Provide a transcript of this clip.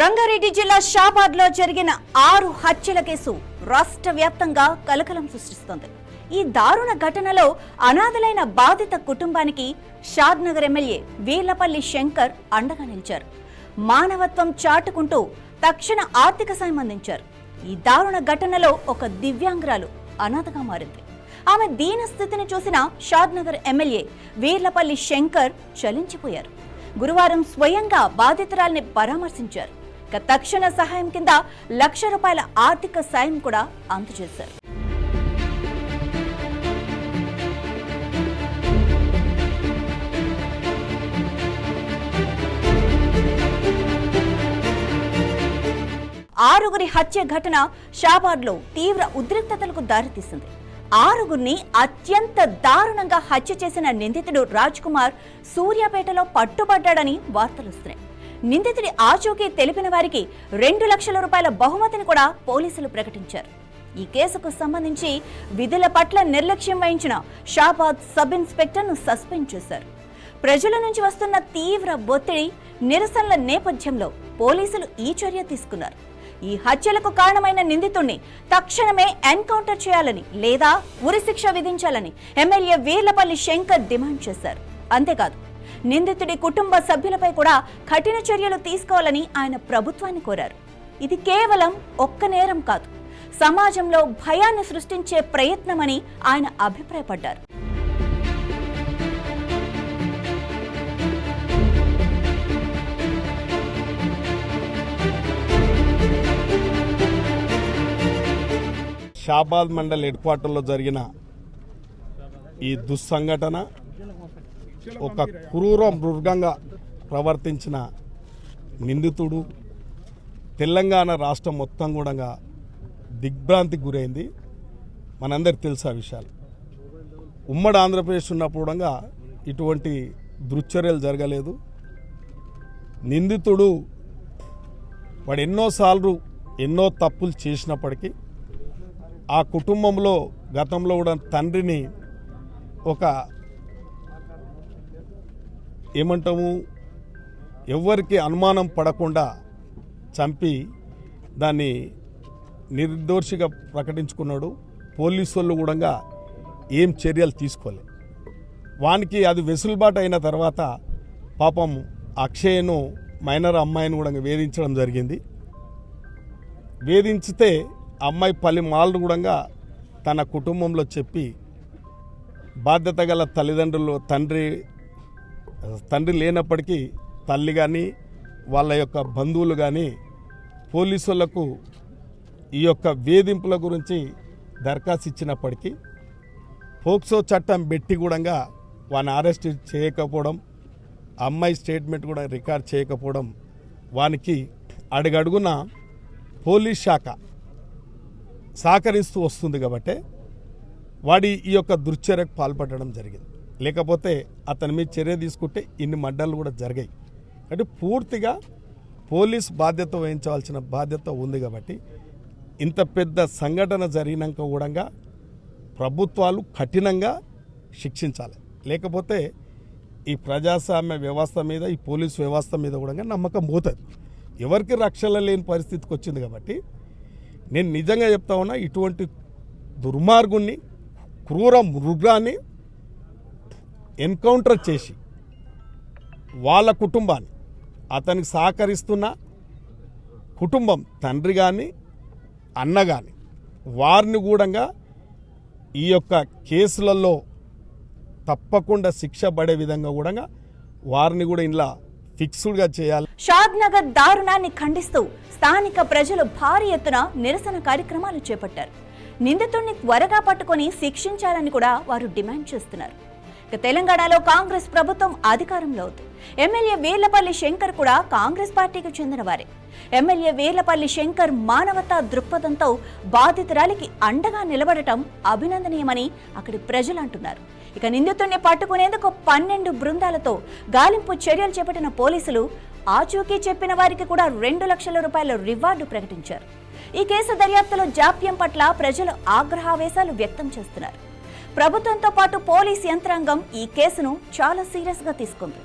రంగారెడ్డి జిల్లా షాబాద్ లో జరిగిన 6 హత్యల కేసు రాష్ట్ర వ్యాప్తంగా కలకలం సృష్టిస్తోంది. ఈ దారుణ ఘటనలో అనాథలైన బాధిత కుటుంబానికి షాద్నగర్ ఎమ్మెల్యే వీర్లపల్లి శంకర్ అండగా నిలిచారు. మానవత్వం చాటుకుంటూ తక్షణ ఆర్థిక సాయం అందించారు. ఈ దారుణ ఘటనలో ఒక దివ్యాంగురాలు అనాథగా మారింది. ఆమె దీన స్థితిని చూసిన షాద్నగర్ ఎమ్మెల్యే వీర్లపల్లి శంకర్ చలించిపోయారు. గురువారం స్వయంగా బాధితురాల్ని పరామర్శించారు. తక్షణ సహాయం కింద ₹1,00,000 ఆర్థిక సాయం కూడా అందజేశారు. ఆరుగురి హత్య ఘటన షాబాద్లో తీవ్ర ఉద్రిక్తతలకు దారితీసింది. 6గురిని అత్యంత దారుణంగా హత్య చేసిన నిందితుడు రాజ్ కుమార్ సూర్యాపేటలో పట్టుబడ్డాడని వార్తలొస్తున్నాయి. నిందితుడి ఆచూకీ తెలిపిన వారికి ₹2,00,000 బహుమతిని కూడా పోలీసులు ప్రకటించారు. ఈ కేసుకు సంబంధించి విధుల పట్ల నిర్లక్ష్యం వహించిన షాబాద్ సబ్ ఇన్స్పెక్టర్ను సస్పెండ్ చేశారు. ప్రజల నుంచి వస్తున్న తీవ్ర ఒత్తిడి, నిరసనల నేపథ్యంలో పోలీసులు ఈ చర్య తీసుకున్నారు. ఈ హత్యలకు కారణమైన నిందితుడిని తక్షణమే ఎన్కౌంటర్ చేయాలని లేదా ఉరిశిక్ష విధించాలని ఎమ్మెల్యే వీర్లపల్లి శంకర్ డిమాండ్ చేశారు. అంతేకాదు, నిందితుడి కుటుంబ సభ్యులపై కూడా కఠిన చర్యలు తీసుకోవాలని ఆయన ప్రభుత్వాన్ని కోరారు. ఇది కేవలం ఒక్క నేరం కాదు, సమాజంలో భయాన్ని సృష్టించే ప్రయత్నమని ఆయన అభిప్రాయపడ్డారు. షాబాద్ మండల్ హెడ్ క్వార్టర్లో జరిగిన ఈ దుస్సంఘటన ఒక క్రూర మృగంగా ప్రవర్తించిన నిందితుడు తెలంగాణ రాష్ట్రం మొత్తం కూడా దిగ్భ్రాంతికి గురైంది. మనందరికి తెలుసు ఆ విషయాలు. ఉమ్మడి ఆంధ్రప్రదేశ్ ఉన్నప్పుడు కూడా ఇటువంటి దుశ్చర్యలు జరగలేదు. నిందితుడు వాడు ఎన్నోసార్లు ఎన్నో తప్పులు చేసినప్పటికీ ఆ కుటుంబంలో గతంలో కూడా తండ్రిని ఒక ఏమంటాము ఎవరికి అనుమానం పడకుండా చంపి దాన్ని నిర్దోషిగా ప్రకటించుకున్నాడు. పోలీసు వాళ్ళు కూడా ఏం చర్యలు తీసుకోలేదు. వానికి అది వెసులుబాటు అయిన తర్వాత పాపం అక్షయ్ను మైనర్ అమ్మాయిని కూడా వేధించడం జరిగింది. వేధించితే అమ్మాయి పలుమార్లు కూడా తన కుటుంబంలో చెప్పి బాధ్యత గల తల్లిదండ్రులు తండ్రి లేనప్పటికీ తల్లి కానీ వాళ్ళ యొక్క బంధువులు కానీ పోలీసులకు ఈ యొక్క వేధింపుల గురించి దరఖాస్తు ఇచ్చినప్పటికీ పోక్సో చట్టం పెట్టి కూడా వాని అరెస్ట్ చేయకపోవడం, అమ్మాయి స్టేట్మెంట్ కూడా రికార్డ్ చేయకపోవడం, వానికి అడుగడుగున పోలీస్ శాఖ సహకరిస్తూ వస్తుంది కాబట్టి వాడి ఈ యొక్క దుశ్చర్యకు పాల్పడడం జరిగింది. లేకపోతే అతని మీద చర్య తీసుకుంటే ఇన్ని మర్డర్లు కూడా జరిగాయి. అంటే పూర్తిగా పోలీస్ బాధ్యత వహించవలసిన బాధ్యత ఉంది. కాబట్టి ఇంత పెద్ద సంఘటన జరిగినాక కూడా ప్రభుత్వాలు కఠినంగా శిక్షించాలి. లేకపోతే ఈ ప్రజాస్వామ్య వ్యవస్థ మీద, ఈ పోలీస్ వ్యవస్థ మీద కూడా నమ్మకం పోతుంది. ఎవరికి రక్షణ లేని పరిస్థితికి వచ్చింది. కాబట్టి నేను నిజంగా చెప్తా ఉన్నా, ఇటువంటి దుర్మార్గుణ్ణి, క్రూర మృగాన్ని ఎన్కౌంటర్ చేసి వాళ్ళ కుటుంబాన్ని, అతనికి సహకరిస్తున్న కుటుంబం తండ్రి కానీ అన్న కానీ వారిని కూడా ఈ యొక్క కేసులలో తప్పకుండా శిక్ష పడే విధంగా కూడా వారిని కూడా ఇలా ఫిక్స్డ్గా చేయాలి. షాద్నగర్ దారుణాన్ని ఖండిస్తూ స్థానిక ప్రజలు భారీ ఎత్తున నిరసన కార్యక్రమాలు చేపట్టారు. నిందితుడిని త్వరగా పట్టుకొని శిక్షించాలని కూడా వారు డిమాండ్ చేస్తున్నారు. తెలంగాణలో కాంగ్రెస్ ప్రభుత్వం అధికారంలో ఉంది. ఎమ్మెల్యే వీర్లపల్లి శంకర్ కూడా కాంగ్రెస్ పార్టీకి చెందిన వారే. ఎమ్మెల్యే వీర్లపల్లి శంకర్ మానవతా దృక్పథంతో బాధితురాలికి అండగా నిలబడటం అభినందనీయమని అక్కడి ప్రజలు అంటున్నారు. ఇక నిందితుడిని పట్టుకునేందుకు 12 బృందాలతో గాలింపు చర్యలు చేపట్టిన పోలీసులు ఆచూకీ చెప్పిన వారికి కూడా ₹2,00,000 రివార్డు ప్రకటించారు. ఈ కేసు దర్యాప్తులో జాప్యం పట్ల ప్రజలు ఆగ్రహావేశాలు వ్యక్తం చేస్తున్నారు. ప్రభుత్వంతో పాటు పోలీస్ యంత్రాంగం ఈ కేసును చాలా సీరియస్గా తీసుకుంది.